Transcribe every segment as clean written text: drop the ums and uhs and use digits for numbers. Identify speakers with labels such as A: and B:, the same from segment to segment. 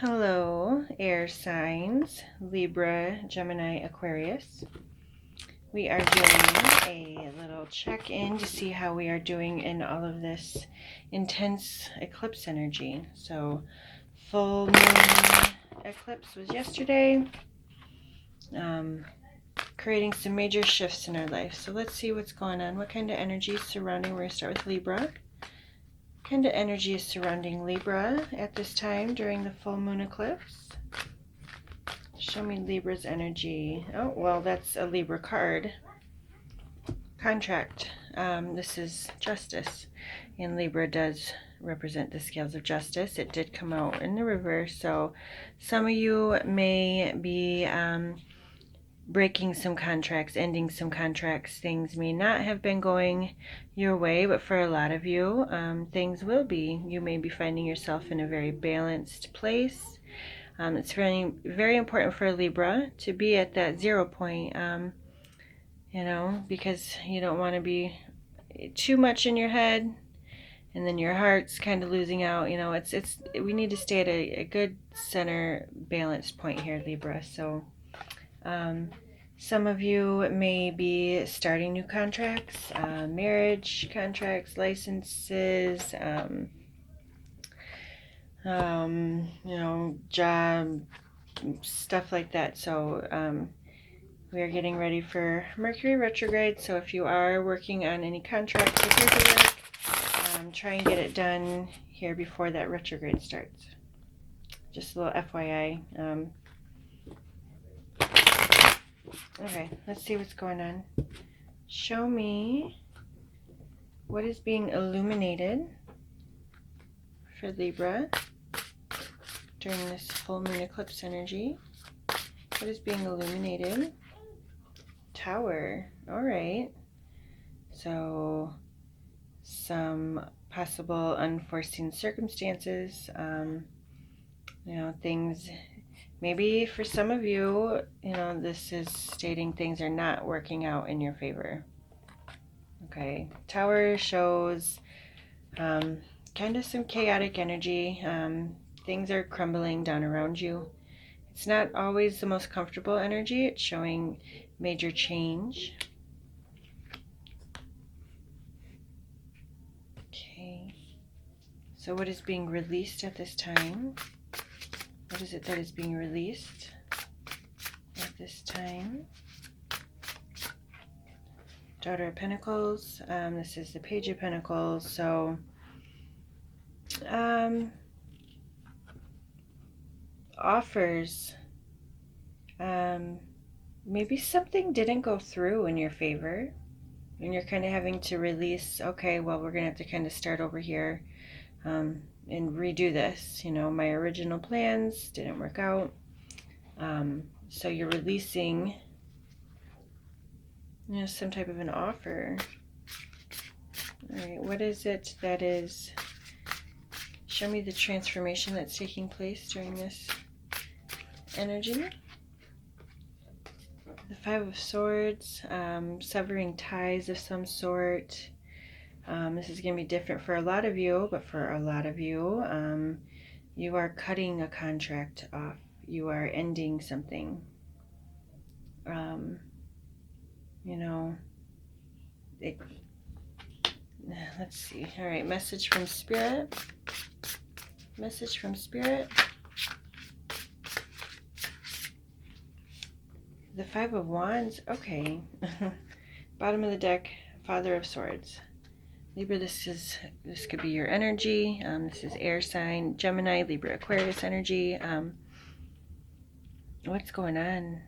A: Hello, air signs, Libra, Gemini, Aquarius. We are doing a little check-in to see how we are doing in all of this intense eclipse energy. So, full moon eclipse was yesterday, creating some major shifts in our life. So let's see what's going on. What kind of energy is surrounding? We're going to start with Libra. Kind of energy is surrounding Libra at this time during the full moon eclipse? Show me Libra's energy. Oh, well, that's a Libra card. Contract. This is justice, and Libra does represent the scales of justice. It did come out in the reverse, so some of you may be breaking some contracts, ending some contracts. Things may not have been going your way, but for a lot of you, things will be. You may be finding yourself in a very balanced place. It's very, very important for Libra to be at that 0 point, because you don't want to be too much in your head, and then your heart's kind of losing out. We need to stay at a good center, balanced point here, Libra. So, some of you may be starting new contracts, marriage contracts, licenses, job, stuff like that. So we are getting ready for Mercury retrograde. So if you are working on any contracts or paperwork, try and get it done here before that retrograde starts. Just a little FYI. Okay, let's see what's going on. Show me what is being illuminated for Libra during this full moon eclipse energy. What is being illuminated? Tower. All right. So some possible unforeseen circumstances, things, maybe for some of you, this is stating things are not working out in your favor. Okay. Tower shows kind of some chaotic energy. Things are crumbling down around you. It's not always the most comfortable energy. It's showing major change. Okay. So what is being released at this time? What is it that is being released at this time? Daughter of Pentacles. This is the Page of Pentacles. So offers. Maybe something didn't go through in your favor, and you're kind of having to release, okay, well, we're going to have to kind of start over here and redo this. My original plans didn't work out. So you're releasing, some type of an offer. All right, what is it that is, show me the transformation that's taking place during this energy. The Five of Swords, severing ties of some sort. This is going to be different for a lot of you, but for a lot of you, you are cutting a contract off. You are ending something. Let's see. All right, message from Spirit. Message from Spirit. The Five of Wands. Okay. Bottom of the deck, Father of Swords. Libra, this could be your energy. This is air sign, Gemini, Libra, Aquarius energy. What's going on?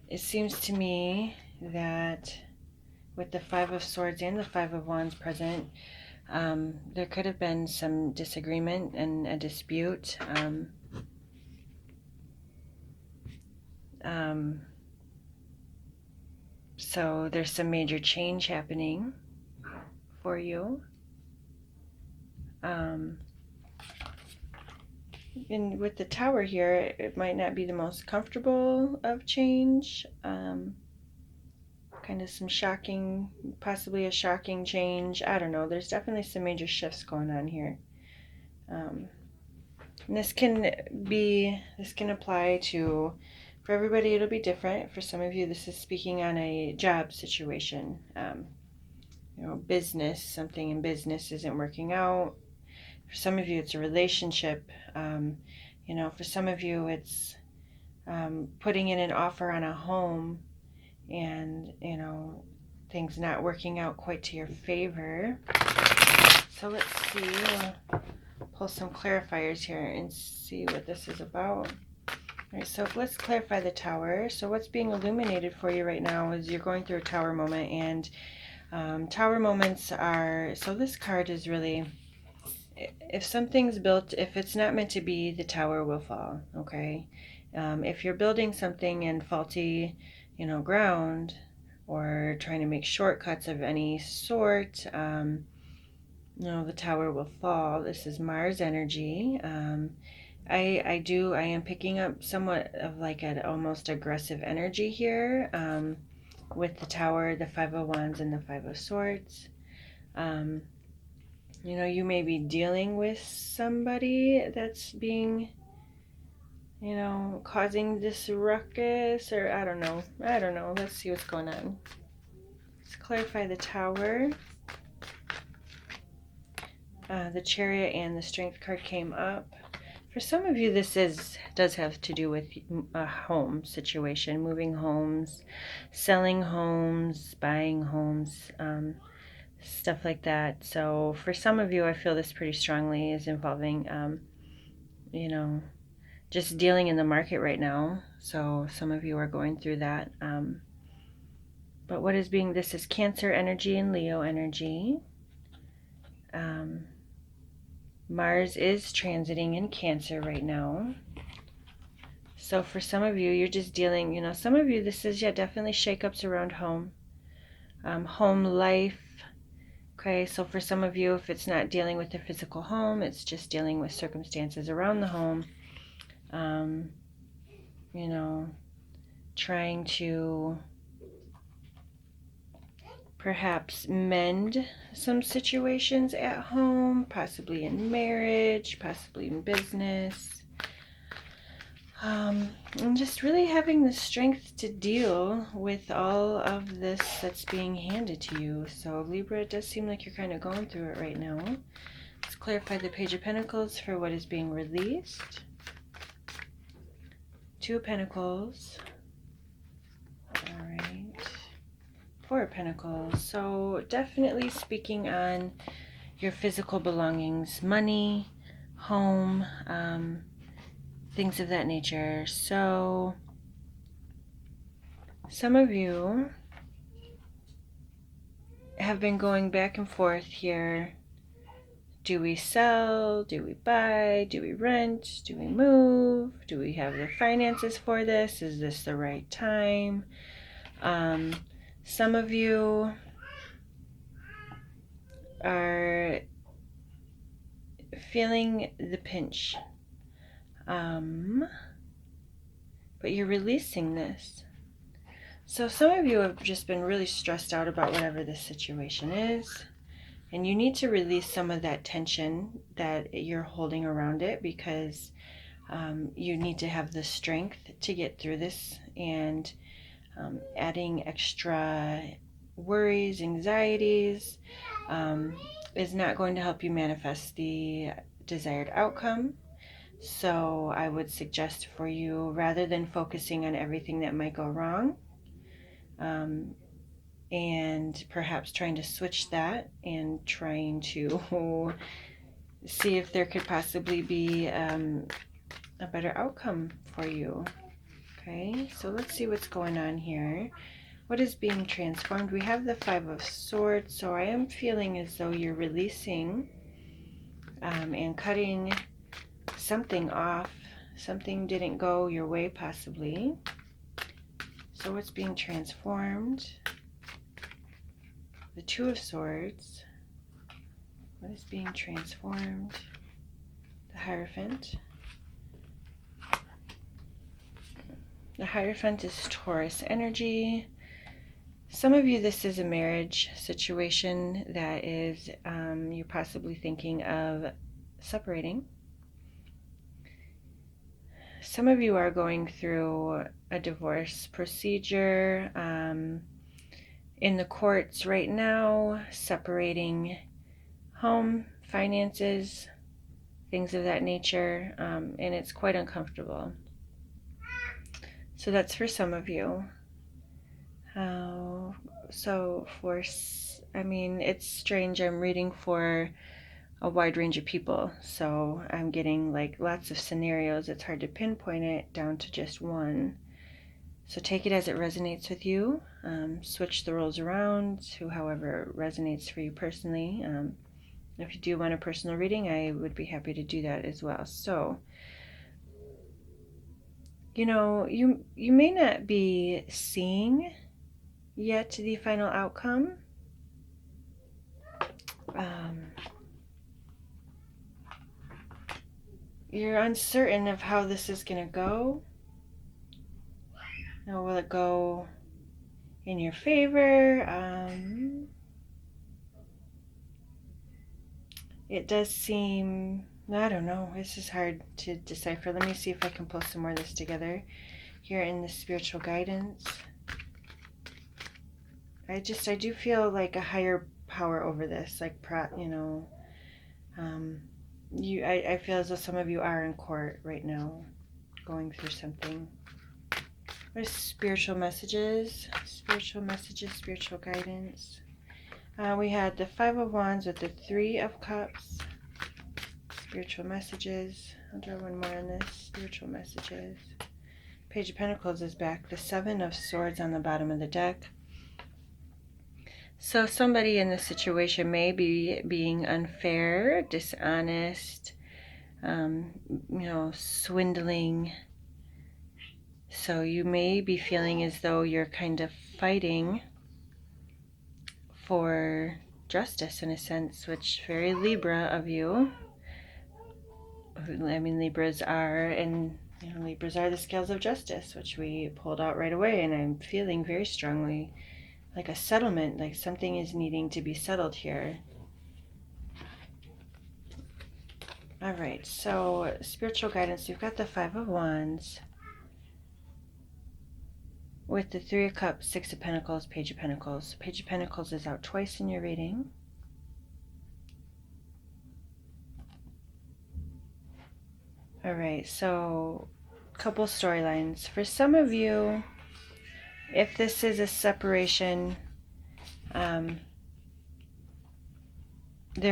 A: It seems to me that with the Five of Swords and the Five of Wands present, there could have been some disagreement and a dispute. So there's some major change happening for you. And with the Tower here, it might not be the most comfortable of change. Kind of some possibly a shocking change. I don't know. There's definitely some major shifts going on here. And this can apply to, for everybody it'll be different. For some of you, this is speaking on a job situation. Business, something in business isn't working out. For some of you, it's a relationship. For some of you, it's putting in an offer on a home and, things not working out quite to your favor. So let's see. We'll pull some clarifiers here and see what this is about. All right, so let's clarify the Tower. So what's being illuminated for you right now is you're going through a Tower moment, and Tower moments are, so this card is really, if something's built, if it's not meant to be, the Tower will fall, okay? If you're building something in faulty, ground, or trying to make shortcuts of any sort, the Tower will fall. This is Mars energy. I am picking up somewhat of like an almost aggressive energy here, with the Tower, the Five of Wands, and the Five of Swords. You may be dealing with somebody that's being, causing this ruckus, or I don't know. Let's see what's going on. Let's clarify the Tower. The Chariot and the Strength card came up. For some of you, this does have to do with a home situation, moving homes, selling homes, buying homes, stuff like that. So for some of you, I feel this pretty strongly is involving, just dealing in the market right now. So some of you are going through that. But this is Cancer energy and Leo energy. Mars is transiting in Cancer right now. So for some of you, you're just dealing, some of you, this is, definitely shakeups around home, home life. Okay, so for some of you, if it's not dealing with the physical home, it's just dealing with circumstances around the home. Trying to perhaps mend some situations at home, possibly in marriage, possibly in business. And just really having the strength to deal with all of this that's being handed to you. So Libra, it does seem like you're kind of going through it right now. Let's clarify the Page of Pentacles for what is being released. Two of Pentacles. All right. Four of Pentacles. So definitely speaking on your physical belongings, money, home, things of that nature. So some of you have been going back and forth here. Do we sell? Do we buy? Do we rent? Do we move? Do we have the finances for this? Is this the right time? Some of you are feeling the pinch, but you're releasing this. So some of you have just been really stressed out about whatever this situation is, and you need to release some of that tension that you're holding around it, because you need to have the strength to get through this, and adding extra worries, anxieties, is not going to help you manifest the desired outcome. So I would suggest for you, rather than focusing on everything that might go wrong, and perhaps trying to switch that and trying to see if there could possibly be a better outcome for you. Okay, so let's see what's going on here. What is being transformed? We have the Five of Swords, so I am feeling as though you're releasing and cutting something off. Something didn't go your way, possibly. So what's being transformed? The Two of Swords. What is being transformed? The Hierophant. The Hierophant is Taurus energy. Some of you, this is a marriage situation that is, you're possibly thinking of separating. Some of you are going through a divorce procedure in the courts right now, separating home, finances, things of that nature, and it's quite uncomfortable. So that's for some of you. It's strange. I'm reading for a wide range of people, so I'm getting like lots of scenarios. It's hard to pinpoint it down to just one. So take it as it resonates with you. Switch the roles around to however resonates for you personally. If you do want a personal reading, I would be happy to do that as well. So, you may not be seeing yet the final outcome. You're uncertain of how this is going to go. Now, will it go in your favor? It does seem, I don't know, this is hard to decipher. Let me see if I can pull some more of this together here in the spiritual guidance. I do feel like a higher power over this, like, I feel as though some of you are in court right now, going through something. What are spiritual messages? Spiritual messages, spiritual guidance. We had the Five of Wands with the Three of Cups. Spiritual messages. I'll draw one more on this. Spiritual messages. Page of Pentacles is back. The Seven of Swords on the bottom of the deck. So somebody in this situation may be being unfair, dishonest, swindling. So you may be feeling as though you're kind of fighting for justice in a sense, which very Libra of you. Libras are, Libras are the scales of justice, which we pulled out right away, and I'm feeling very strongly like a settlement, like something is needing to be settled here. All right, so spiritual guidance, you've got the Five of Wands with the Three of Cups, Six of Pentacles, Page of Pentacles. Page of Pentacles is out twice in your reading. All right, so a couple storylines. For some of you, if this is a separation, there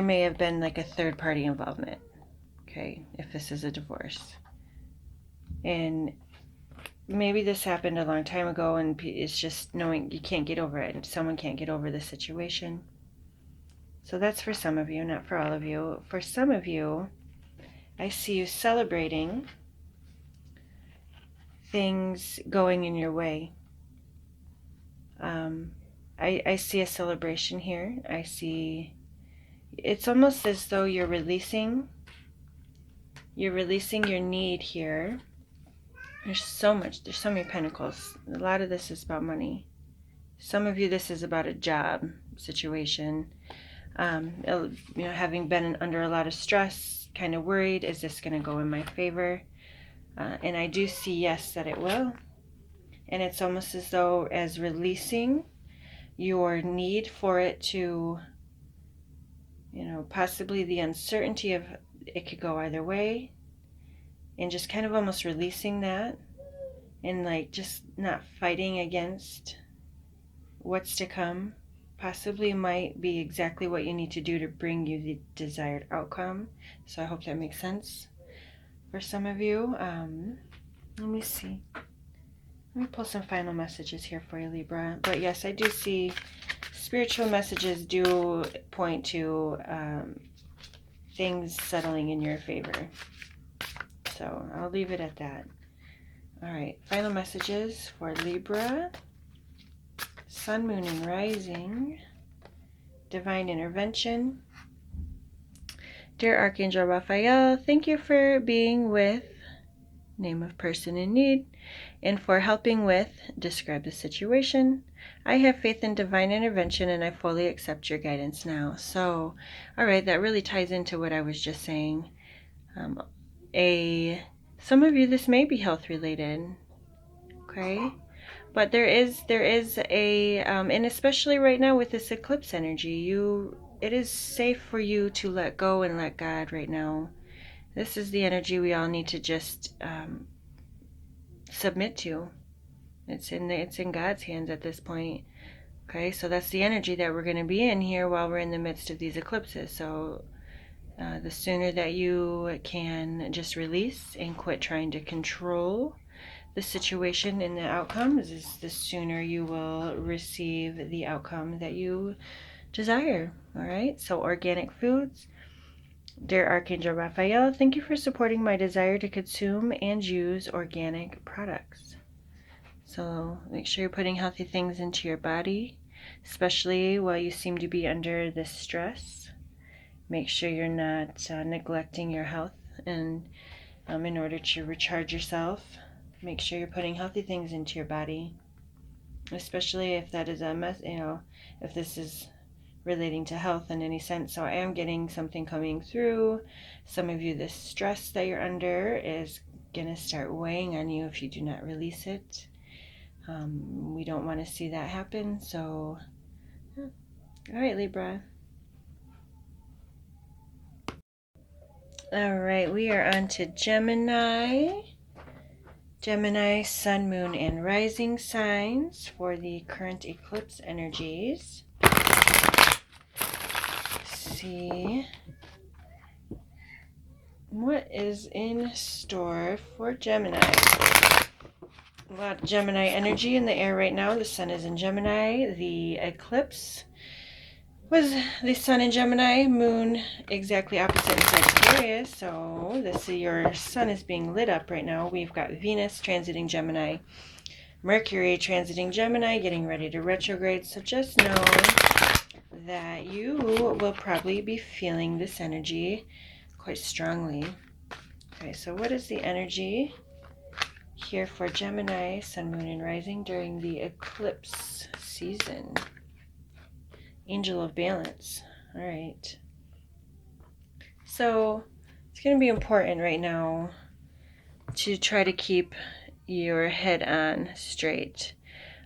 A: may have been like a third party involvement, okay, if this is a divorce. And maybe this happened a long time ago and it's just knowing you can't get over it and someone can't get over the situation. So that's for some of you, not for all of you. For some of you, I see you celebrating things going in your way. I see a celebration here. I see, it's almost as though you're releasing your need here. There's so many pentacles. A lot of this is about money. Some of you, this is about a job situation. Having been under a lot of stress, kind of worried, is this going to go in my favor? And I do see, yes, that it will. And it's almost as though as releasing your need for it to, possibly the uncertainty of it could go either way, and just kind of almost releasing that and like just not fighting against what's to come, possibly might be exactly what you need to do to bring you the desired outcome. So I hope that makes sense for some of you. Let me see. Let me pull some final messages here for you, Libra. But yes, I do see spiritual messages do point to things settling in your favor. So I'll leave it at that. All right, final messages for Libra. Sun, Moon, and Rising. Divine intervention. Dear Archangel Raphael, thank you for being with name of person in need and for helping with describe the situation. I have faith in divine intervention and I fully accept your guidance now. So, all right, that really ties into what I was just saying. Some of you, this may be health related, okay? But there is a, and especially right now with this eclipse energy, it is safe for you to let go and let God right now. This is the energy we all need to just submit to. It's in God's hands at this point. Okay, so that's the energy that we're going to be in here while we're in the midst of these eclipses. So the sooner that you can just release and quit trying to control the situation and the outcomes, is the sooner you will receive the outcome that you desire. All right, so organic foods. Dear Archangel Raphael, thank you for supporting my desire to consume and use organic products. So make sure you're putting healthy things into your body, especially while you seem to be under this stress. Make sure you're not neglecting your health, and in order to recharge yourself, make sure you're putting healthy things into your body, especially if that is if this is relating to health in any sense. So I am getting something coming through. Some of you, this stress that you're under is going to start weighing on you if you do not release it. We don't want to see that happen. So, all right, Libra. All right, we are on to Gemini. Gemini, Sun, Moon, and Rising signs for the current eclipse energies. Let's see what is in store for Gemini. A lot of Gemini energy in the air right now. The Sun is in Gemini. The eclipse was the Sun in Gemini, Moon exactly opposite in Sagittarius. So your Sun is being lit up right now. We've got Venus transiting Gemini, Mercury transiting Gemini, getting ready to retrograde. So just know that you will probably be feeling this energy quite strongly. Okay, so what is the energy here for Gemini, Sun, Moon, and Rising during the eclipse season? Angel of Balance. All right. So it's going to be important right now to try to keep your head on straight.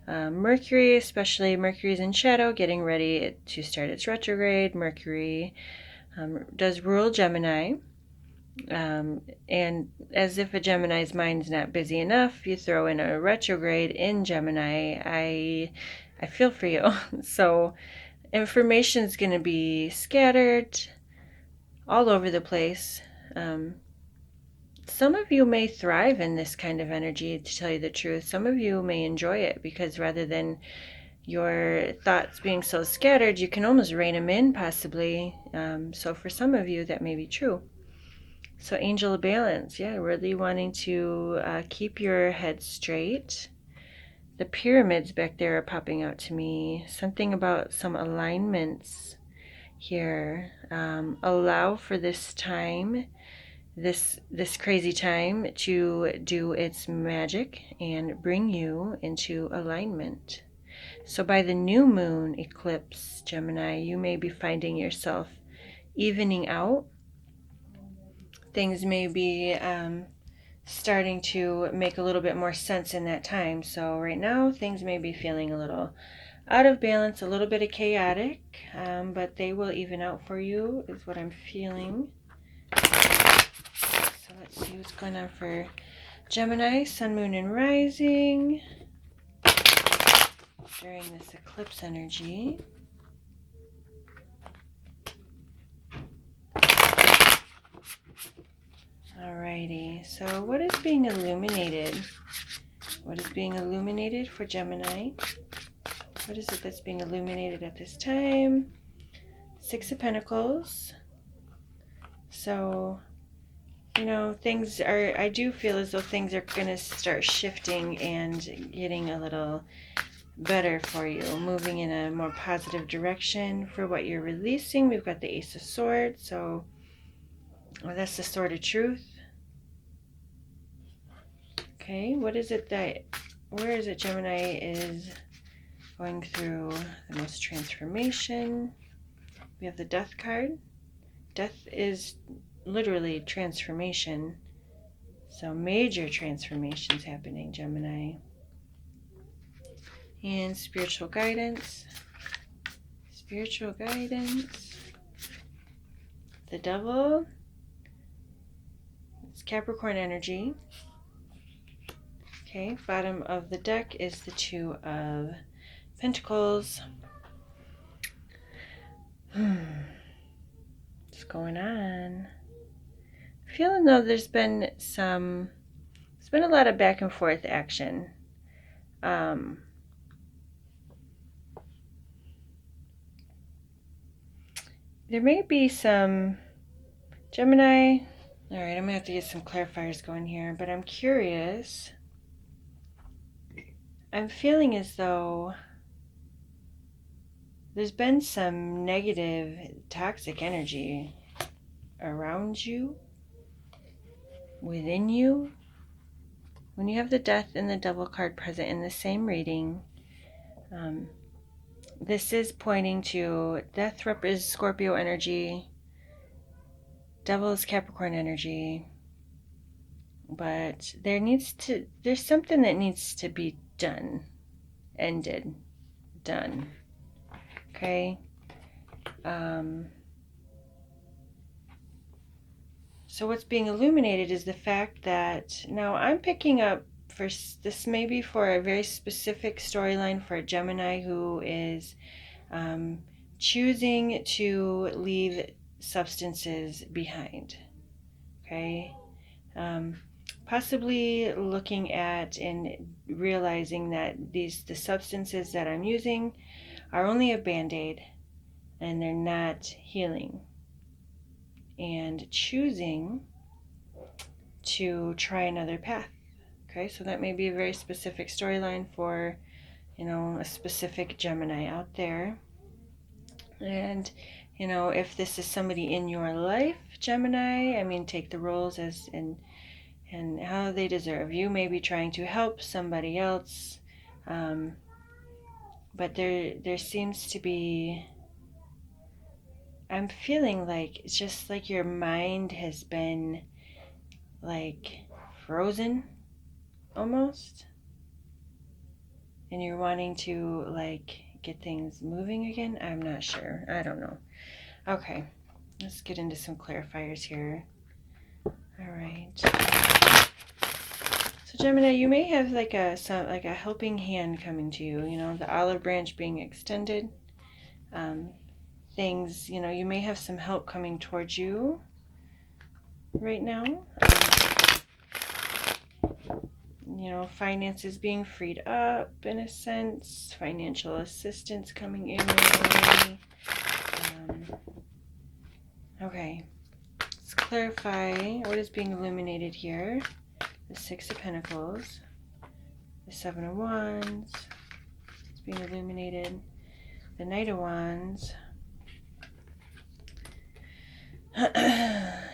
A: Mercury, especially Mercury's in shadow, getting ready to start its retrograde. Mercury does rule Gemini. And as if a Gemini's mind's not busy enough, you throw in a retrograde in Gemini. I feel for you. So information's going to be scattered all over the place. Some of you may thrive in this kind of energy, to tell you the truth. Some of you may enjoy it because rather than your thoughts being so scattered, you can almost rein them in, possibly. So for some of you, that may be true. So Angel of Balance, yeah, really wanting to keep your head straight. The pyramids back there are popping out to me. Something about some alignments here. Allow for this time, this crazy time, to do its magic and bring you into alignment. So by the new moon eclipse, Gemini, you may be finding yourself evening out. Things may be starting to make a little bit more sense in that time. So right now, things may be feeling a little out of balance, a little bit of chaotic, but they will even out for you, is what I'm feeling. So let's see what's going on for Gemini, Sun, Moon, and Rising during this eclipse energy. Alrighty, so what is being illuminated? What is being illuminated for Gemini? What is it that's being illuminated at this time? Six of Pentacles. So, things are, I do feel as though things are going to start shifting and getting a little better for you, moving in a more positive direction for what you're releasing. We've got the Ace of Swords, so that's the Sword of Truth. Okay, what is it where is it Gemini is going through the most transformation? We have the Death card. Death is literally transformation. So major transformations happening, Gemini. And spiritual guidance. Spiritual guidance. The Devil. It's Capricorn energy. Okay, bottom of the deck is the Two of Pentacles. What's going on? Feeling though there's been a lot of back and forth action. There may be some Gemini. All right, I'm gonna have to get some clarifiers going here, but I'm curious. I'm feeling as though there's been some negative, toxic energy around you, within you. When you have the Death and the Devil card present in the same reading, this is pointing to Death is Scorpio energy, Devil is Capricorn energy, but there's something that needs to be done, ended, done. Okay. So what's being illuminated is the fact that now I'm picking up for this, maybe for a very specific storyline for a Gemini who is choosing to leave substances behind. Okay. Possibly looking at and realizing that the substances that I'm using are only a band-aid and they're not healing, and choosing to try another path. Okay, so that may be a very specific storyline for, a specific Gemini out there. And, if this is somebody in your life, Gemini, I mean, take the roles as and how they deserve. You may be trying to help somebody else, but there seems to be, I'm feeling like it's just like your mind has been like frozen almost, and you're wanting to like get things moving again. I'm not sure. I don't know. Okay, let's get into some clarifiers here. All right. So Gemini, you may have like a helping hand coming to you. The olive branch being extended. Things, you may have some help coming towards you right now. Finances being freed up in a sense, financial assistance coming in right away. Okay, let's clarify what is being illuminated here. The Six of Pentacles, the Seven of Wands is being illuminated, the Knight of Wands.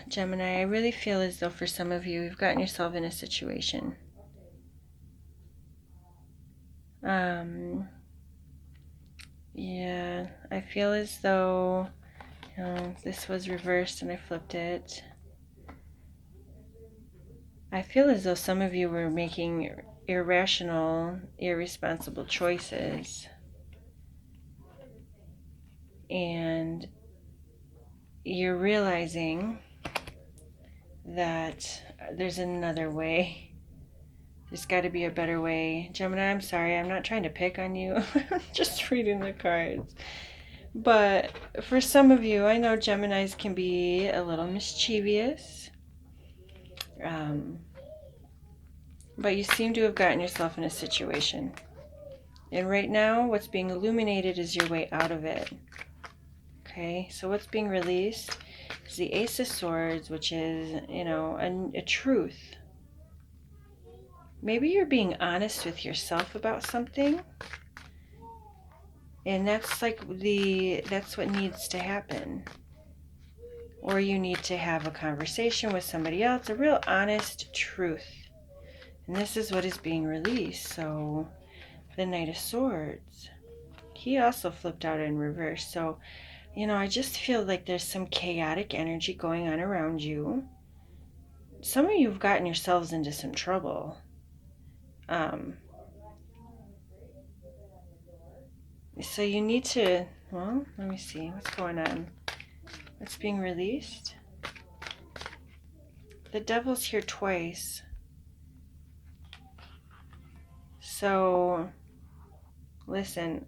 A: Gemini, I really feel as though for some of you, you've gotten yourself in a situation. Yeah, I feel as though, this was reversed and I flipped it. I feel as though some of you were making irrational, irresponsible choices. And you're realizing that there's another way. There's got to be a better way. Gemini, I'm sorry, I'm not trying to pick on you. I'm just reading the cards. But for some of you, I know Geminis can be a little mischievous. But you seem to have gotten yourself in a situation. And right now, what's being illuminated is your way out of it. Okay, so what's being released is the Ace of Swords, which is, a truth. Maybe you're being honest with yourself about something. And that's that's what needs to happen. Or you need to have a conversation with somebody else, a real honest truth. And this is what is being released. So the Knight of Swords, he also flipped out in reverse. So, you know, I just feel like there's some chaotic energy going on around you. Some of you have gotten yourselves into some trouble. So you need to, well, let me see what's going on. What's being released? The devil's here twice. So, listen,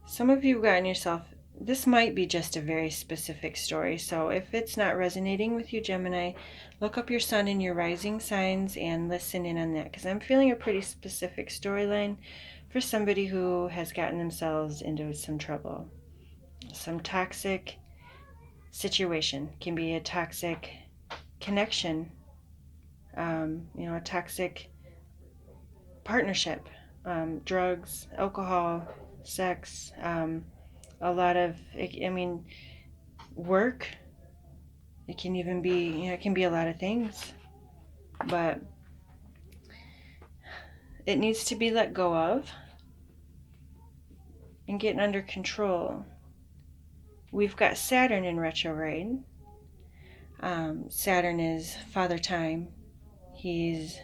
A: some of you have gotten yourself, this might be just a very specific story. So if it's not resonating with you, Gemini, look up your sun and your rising signs and listen in on that, because I'm feeling a pretty specific storyline for somebody who has gotten themselves into some trouble. Some toxic situation, can be a toxic connection, you know, a toxic partnership, drugs, alcohol, sex, a lot of, I mean, work. It can even be, you know, it can be a lot of things, but it needs to be let go of and getting under control. We've got Saturn in retrograde. Saturn is Father Time. He's,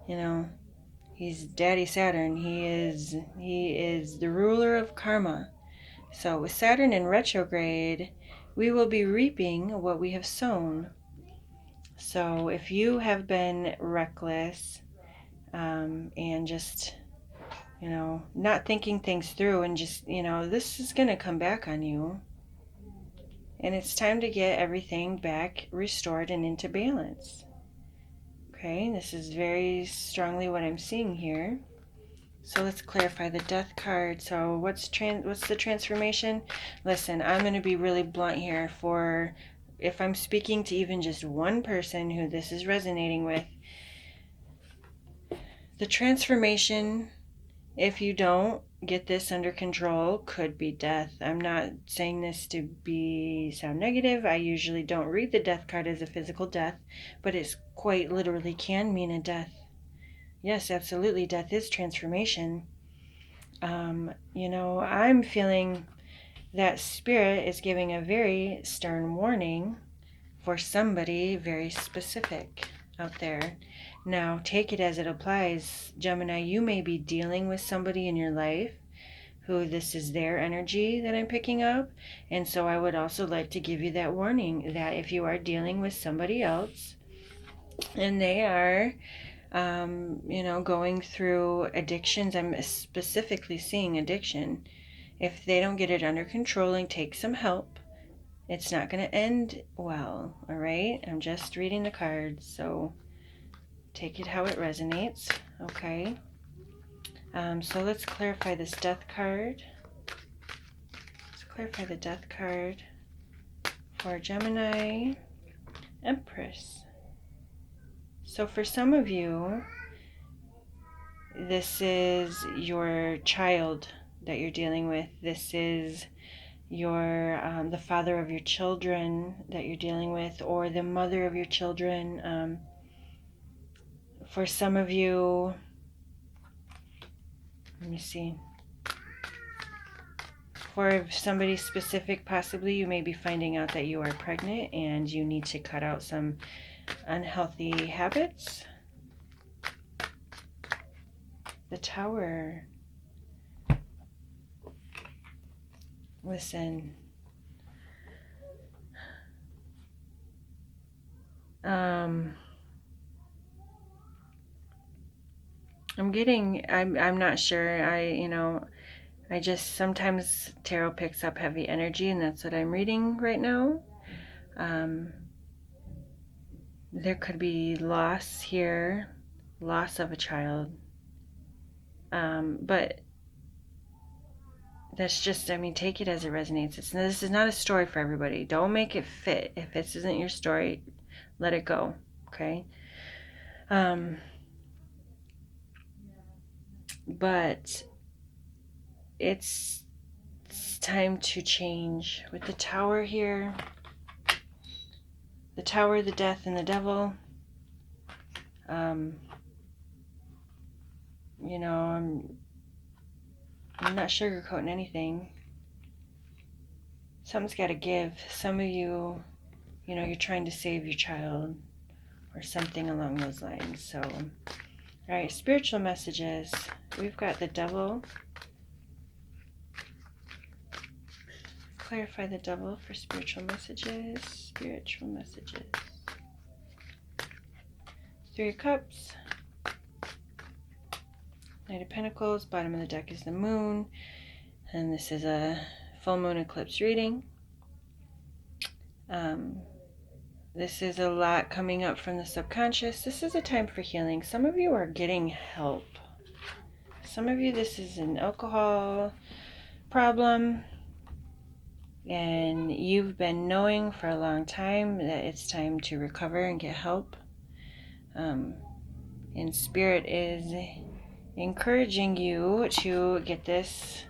A: you know, he's Daddy Saturn. He is the ruler of karma. So with Saturn in retrograde, we will be reaping what we have sown. So if you have been reckless, and just, you know, not thinking things through, and just, you know, this is going to come back on you. And it's time to get everything back restored and into balance. Okay, this is very strongly what I'm seeing here. So let's clarify the Death card. So what's the transformation? Listen, I'm going to be really blunt here. For if I'm speaking to even just one person who this is resonating with, the transformation, if you don't get this under control, could be death. I'm not saying this to sound negative. I usually don't read the Death card as a physical death, but it quite literally can mean a death. Yes, absolutely, death is transformation. You know, I'm feeling that Spirit is giving a very stern warning for somebody very specific out there. Now, take it as it applies. Gemini, you may be dealing with somebody in your life who this is their energy that I'm picking up. And so I would also like to give you that warning that if you are dealing with somebody else and they are, you know, going through addictions, I'm specifically seeing addiction. If they don't get it under control and take some help, it's not going to end well, all right? I'm just reading the cards, so take it how it resonates, okay? So let's clarify this Death card. Let's clarify the Death card for Gemini Empress. So for some of you, this is your child that you're dealing with. This is your the father of your children that you're dealing with, or the mother of your children. For some of you, let me see, for somebody specific, possibly you may be finding out that you are pregnant and you need to cut out some unhealthy habits. The Tower. Listen, I'm not sure. I just, sometimes tarot picks up heavy energy, and that's what I'm reading right now. There could be loss here, loss of a child. But that's just, I mean, take it as it resonates. This is not a story for everybody. Don't make it fit. If this isn't your story, let it go, okay? But it's time to change. With the Tower here, the Tower, the Death, and the Devil, you know, I'm not sugarcoating anything. Something's got to give. Some of you, you're trying to save your child or something along those lines. So, all right, spiritual messages. We've got the Devil. Clarify the Devil for spiritual messages. Spiritual messages. Three of Cups. Knight of Pentacles. Bottom of the deck is the Moon. And this is a full moon eclipse reading. This is a lot coming up from the subconscious. This is a time for healing. Some of you are getting help. Some of you, this is an alcohol problem, and you've been knowing for a long time that it's time to recover and get help. And Spirit is encouraging you to get this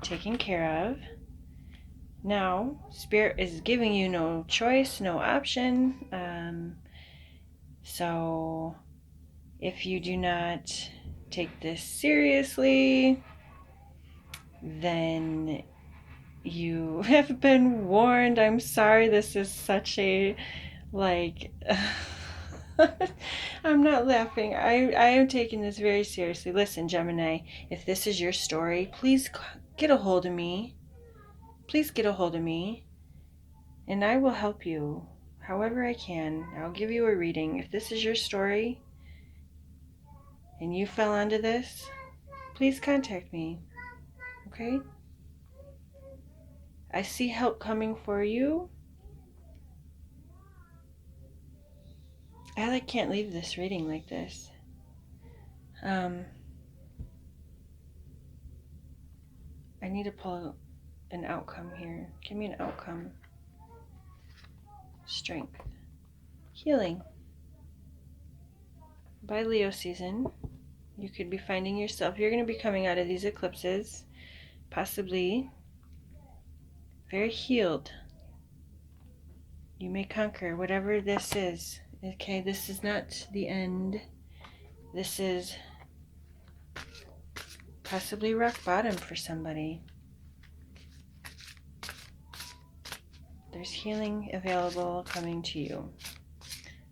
A: taken care of. Now, Spirit is giving you no choice, no option. So if you do not take this seriously, then you have been warned. I'm sorry, this is such a, I'm not laughing. I am taking this very seriously. Listen, Gemini, if this is your story, please get a hold of me. Please get a hold of me, and I will help you however I can. I'll give you a reading. If this is your story and you fell onto this, please contact me, okay? I see help coming for you. I can't leave this reading like this. I need to pull an outcome here. Give me an outcome. Strength. Healing. By Leo season, you could be finding yourself, you're going to be coming out of these eclipses, possibly very healed. You may conquer whatever this is. Okay, this is not the end. This is possibly rock bottom for somebody. There's healing available coming to you.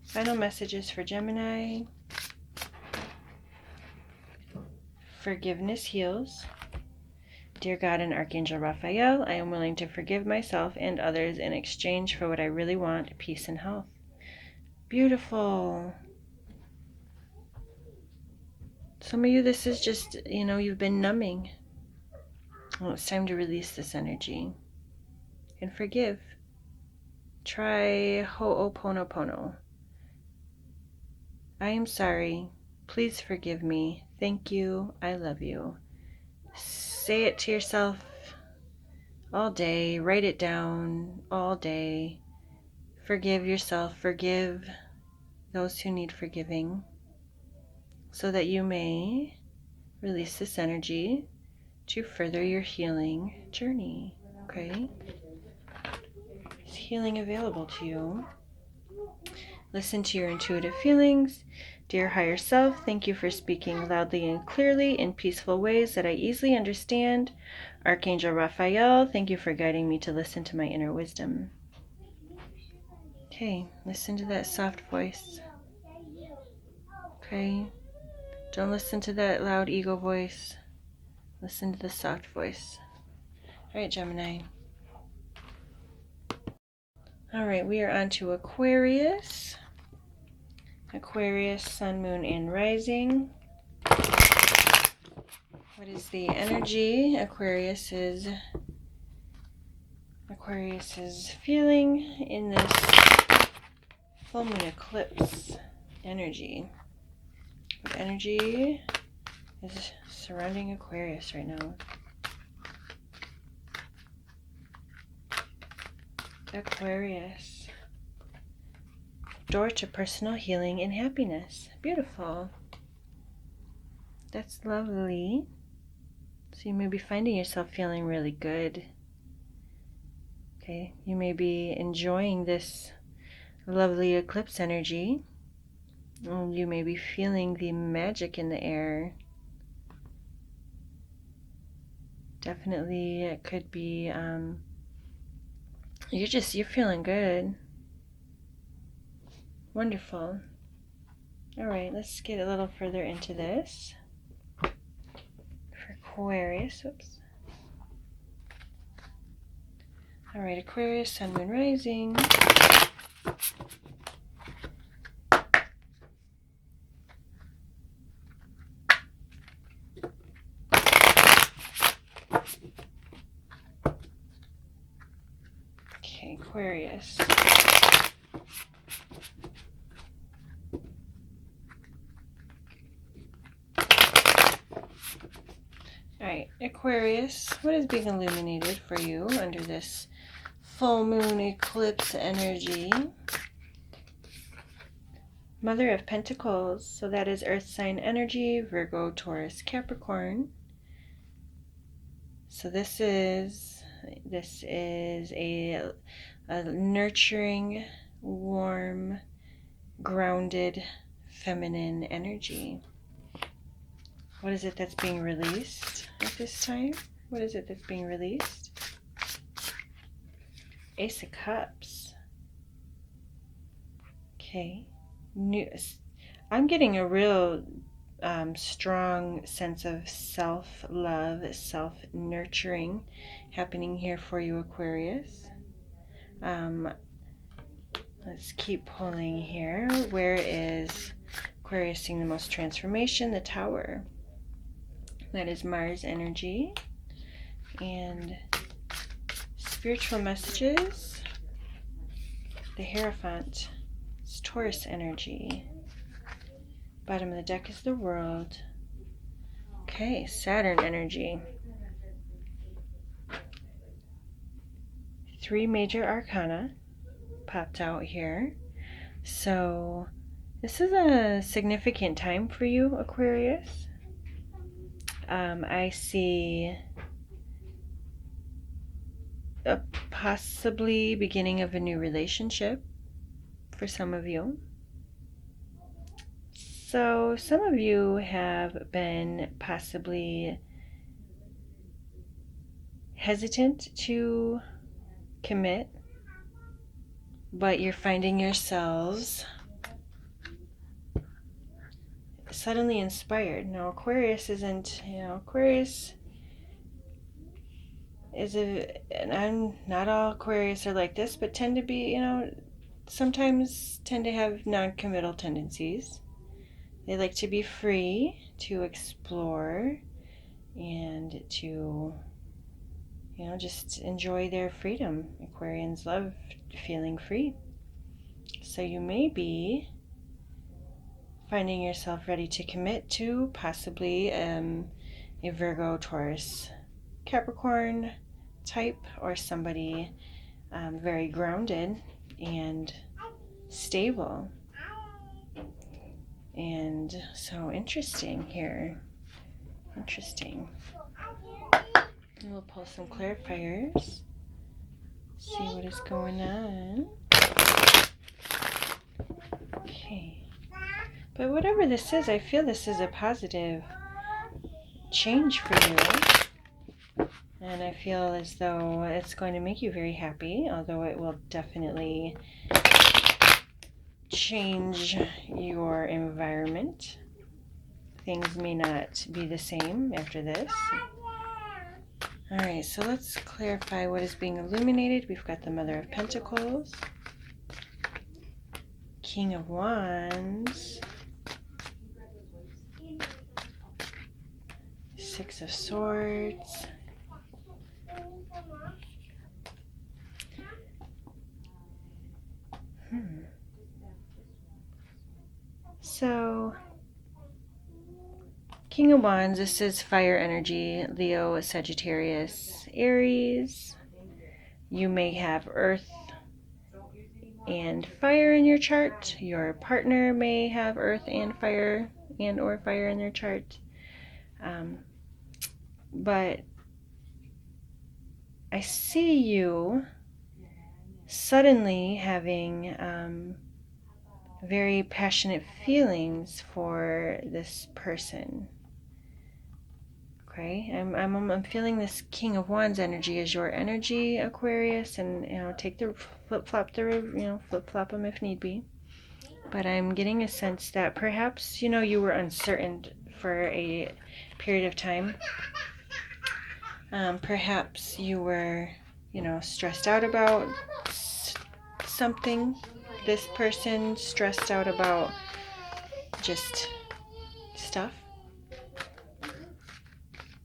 A: Final messages for Gemini. Forgiveness heals. Dear God and Archangel Raphael, I am willing to forgive myself and others in exchange for what I really want, peace and health. Beautiful. Some of you, this is just, you've been numbing. Well, it's time to release this energy and forgive. Try Ho'oponopono. I am sorry. Please forgive me. Thank you. I love you. Say it to yourself all day. Write it down all day. Forgive yourself. Forgive those who need forgiving, so that you may release this energy to further your healing journey. Okay? Is healing available to you? Listen to your intuitive feelings. Dear higher self, thank you for speaking loudly and clearly in peaceful ways that I easily understand. Archangel Raphael, thank you for guiding me to listen to my inner wisdom. Okay, listen to that soft voice. Okay, don't listen to that loud ego voice. Listen to the soft voice. All right, Gemini. All right, we are on to Aquarius. Aquarius, Sun, Moon, and Rising. What is the energy Aquarius is feeling in this full moon eclipse energy? What energy is surrounding Aquarius right now? Aquarius. Door to personal healing and happiness. Beautiful. That's lovely. So you may be finding yourself feeling really good. Okay, you may be enjoying this lovely eclipse energy. You may be feeling the magic in the air. Definitely it could be You're feeling good. Wonderful. All right, let's get a little further into this. For Aquarius, oops. All right, Aquarius, Sun, Moon, Rising. Okay, Aquarius. Alright, Aquarius, what is being illuminated for you under this full moon eclipse energy? Mother of Pentacles, so that is earth sign energy, Virgo, Taurus, Capricorn. So this is a nurturing, warm, grounded, feminine energy. What is it that's being released at this time? What is it that's being released? Ace of Cups. Okay. I'm getting a real strong sense of self-love, self-nurturing happening here for you, Aquarius. Let's keep pulling here. Where is Aquarius seeing the most transformation? The Tower. That is Mars energy. And spiritual messages. The Hierophant. It's Taurus energy. Bottom of the deck is the World. Okay, Saturn energy. 3 major arcana popped out here. So this is a significant time for you, Aquarius. I see a possibly beginning of a new relationship for some of you. So some of you have been possibly hesitant to commit, but you're finding yourselves suddenly inspired. Now, Aquarius isn't, Aquarius is and I'm not all Aquarius are like this, but tend to be, sometimes tend to have non-committal tendencies. They like to be free to explore and to, just enjoy their freedom. Aquarians love feeling free. So you may be finding yourself ready to commit to possibly a Virgo, Taurus, Capricorn type, or somebody very grounded and stable. And so interesting here. Interesting. And we'll pull some clarifiers. See what is going on. Okay. But whatever this is, I feel this is a positive change for you. And I feel as though it's going to make you very happy, although it will definitely change your environment. Things may not be the same after this. Alright, so let's clarify what is being illuminated. We've got the Mother of Pentacles, King of Wands, Six of Swords, So, King of Wands, this is fire energy, Leo, Sagittarius, Aries. You may have earth and fire in your chart. Your partner may have earth and fire or fire in their chart. But I see you suddenly having very passionate feelings for this person. Okay, I'm feeling this King of Wands energy as your energy, Aquarius, and take the flip-flop flip-flop them if need be. But I'm getting a sense that perhaps you were uncertain for a period of time. Perhaps you were stressed out about something. This person stressed out about just stuff.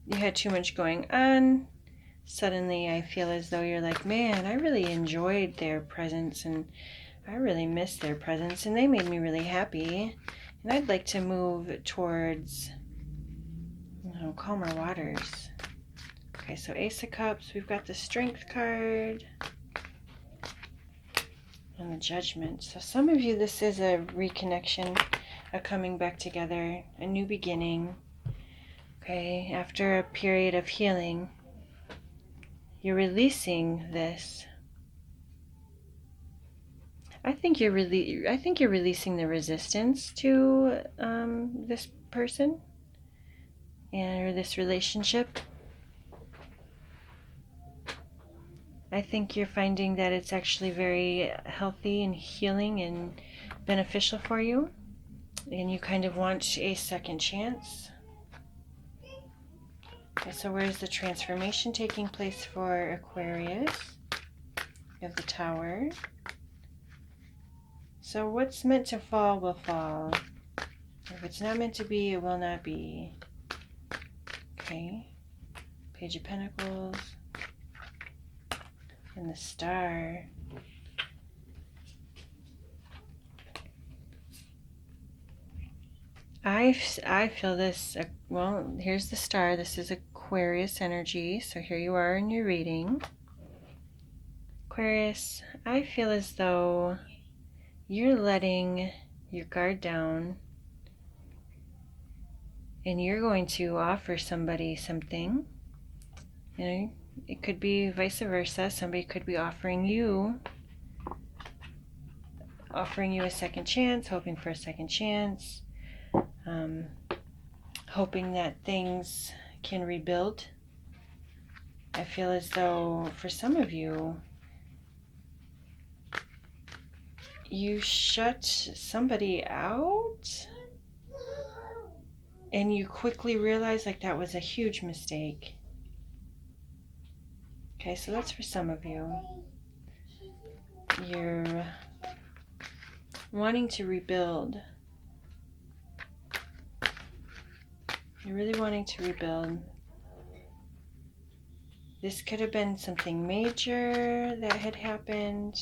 A: You had too much going on. Suddenly I feel as though you're like, man, I really enjoyed their presence and I really missed their presence and they made me really happy. And I'd like to move towards calmer waters. Okay, so Ace of Cups, we've got the Strength card and the Judgment. So some of you, this is a reconnection, a coming back together, a new beginning. Okay, after a period of healing, you're releasing this. I think you're releasing the resistance to this person or this relationship. I think you're finding that it's actually very healthy and healing and beneficial for you, and you kind of want a second chance. Okay, so where's the transformation taking place for Aquarius? You have the Tower. So what's meant to fall will fall. If it's not meant to be, it will not be. Okay. Page of Pentacles. And the Star. I feel this, well, here's the Star. This is Aquarius energy. So here you are in your reading. Aquarius, I feel as though you're letting your guard down and you're going to offer somebody something. It could be vice versa. Somebody could be offering you a second chance, hoping for a second chance. Hoping that things can rebuild. I feel as though for some of you, you shut somebody out and you quickly realize like that was a huge mistake. Okay, so that's for some of you. You're wanting to rebuild. You're really wanting to rebuild. This could have been something major that had happened.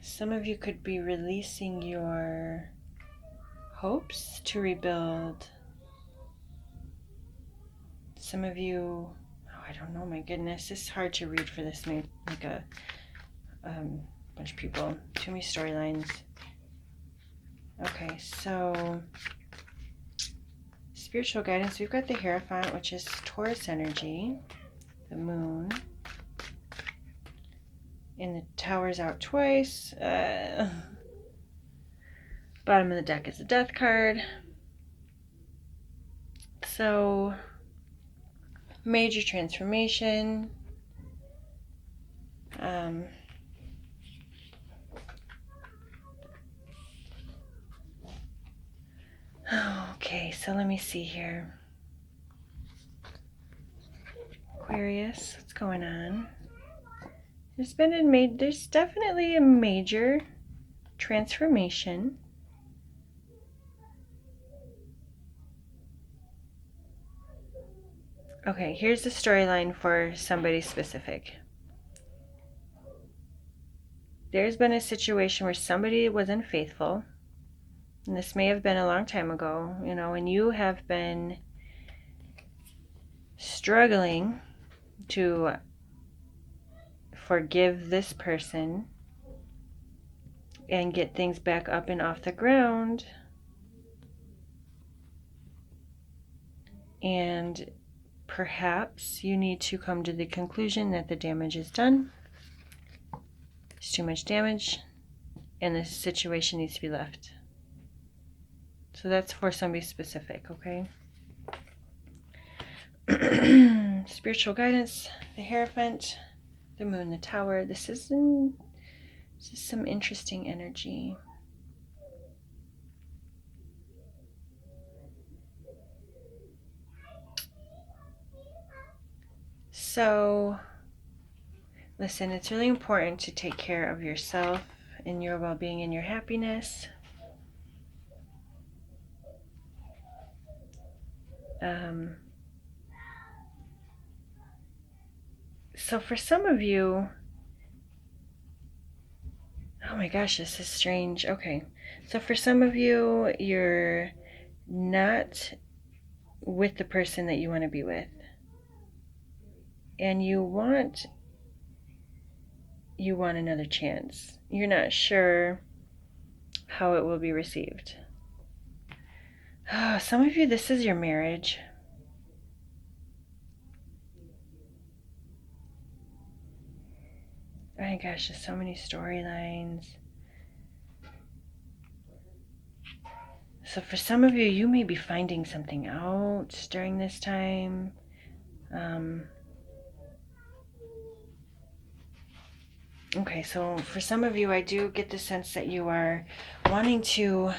A: Some of you could be releasing your hopes to rebuild. Some of you, I don't know, my goodness, it's hard to read for this, maybe like a bunch of people, too many storylines. Okay, so spiritual guidance, we've got the Hierophant, which is Taurus energy, the Moon, and the Tower's out twice. Bottom of the deck is the Death card. So major transformation. Okay, so let me see here. Aquarius, what's going on? There's definitely a major transformation. Okay, here's the storyline for somebody specific. There's been a situation where somebody was unfaithful, and this may have been a long time ago, and you have been struggling to forgive this person and get things back up and off the ground. And perhaps you need to come to the conclusion that the damage is done. It's too much damage, and the situation needs to be left. So that's for somebody specific, okay? Spiritual guidance, the Hierophant, the Moon, the Tower. This is some interesting energy. So, listen, it's really important to take care of yourself and your well-being and your happiness. So for some of you, oh my gosh, this is strange. Okay, so for some of you, you're not with the person that you want to be with, and you want another chance. You're not sure how it will be received. Oh, some of you, this is your marriage. Oh my gosh, there's so many storylines. So for some of you, you may be finding something out during this time. Okay, so for some of you, I do get the sense that you are wanting to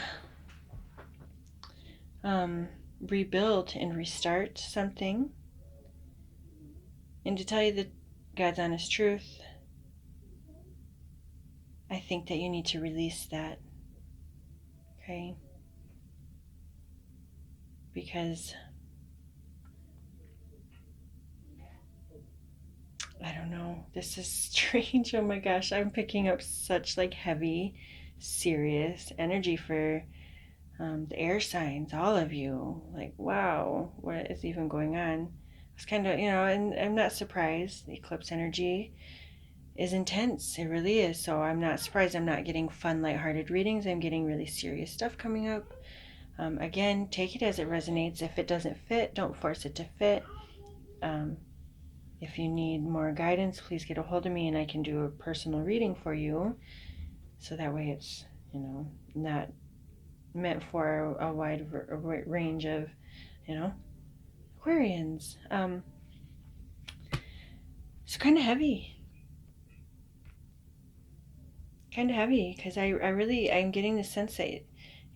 A: rebuild and restart something. And to tell you the God's honest truth, I think that you need to release that. Okay? Because I don't know, this is strange. Oh my gosh, I'm picking up such like heavy, serious energy for the air signs, all of you. Like, wow, what is even going on? It's kind of, and I'm not surprised. The eclipse energy is intense. It really is. So I'm not surprised I'm not getting fun, lighthearted readings. I'm getting really serious stuff coming up. Again, take it as it resonates. If it doesn't fit, don't force it to fit. If you need more guidance, please get a hold of me and I can do a personal reading for you. So that way it's, not meant for a wide range of, Aquarians. It's kind of heavy. Because I'm getting the sense that,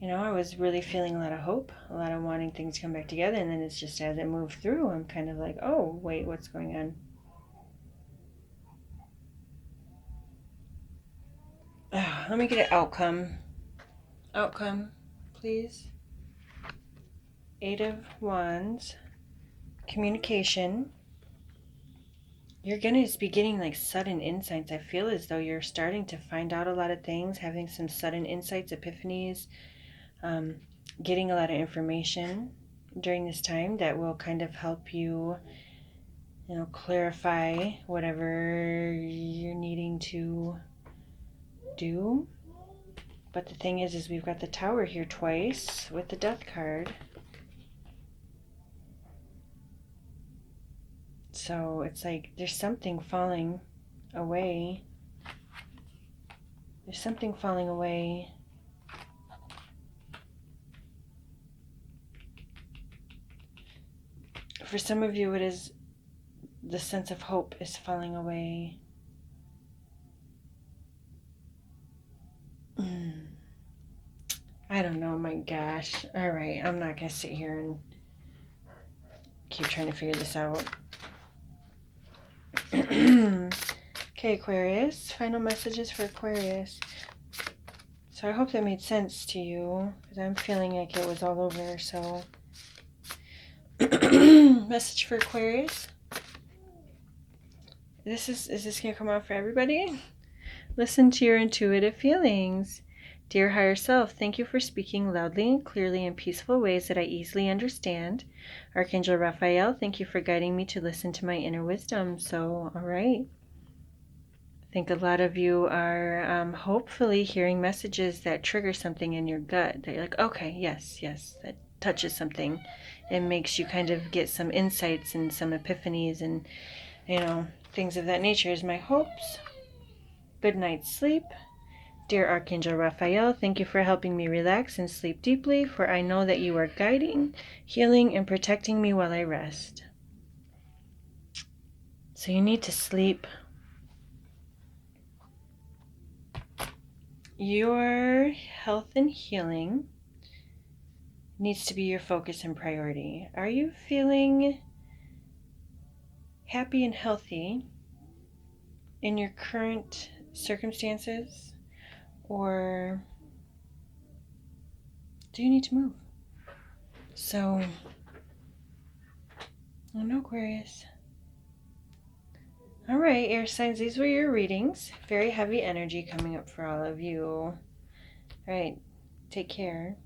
A: I was really feeling a lot of hope, a lot of wanting things to come back together, and then it's just as it moved through, I'm kind of like, oh, wait, what's going on? Let me get an outcome. Outcome, please. 8 of Wands. Communication. You're going to just be getting like sudden insights. I feel as though you're starting to find out a lot of things, having some sudden insights, epiphanies, getting a lot of information during this time that will kind of help you, clarify whatever you're needing to do. But the thing is we've got the Tower here twice with the Death card. So it's like there's something falling away. There's something falling away. For some of you, it is the sense of hope is falling away. I don't know, my gosh. All right, I'm not going to sit here and keep trying to figure this out. Okay, Aquarius. Final messages for Aquarius. So I hope that made sense to you, because I'm feeling like it was all over, so... Message for Aquarius. Is this going to come out for everybody? Listen to your intuitive feelings. Dear higher self, thank you for speaking loudly and clearly in peaceful ways that I easily understand. Archangel Raphael, thank you for guiding me to listen to my inner wisdom. So, all right. I think a lot of you are hopefully hearing messages that trigger something in your gut. That you're like, okay, yes, touches something. It makes you kind of get some insights and some epiphanies and, you know, things of that nature is my hopes. Good night's sleep. Dear Archangel Raphael, thank you for helping me relax and sleep deeply, for I know that you are guiding, healing, and protecting me while I rest. So you need to sleep. Your health and healing needs to be your focus and priority. Are you feeling happy and healthy in your current circumstances? Or do you need to move? So, I don't know, Aquarius. All right, air signs, these were your readings. Very heavy energy coming up for all of you. All right, take care.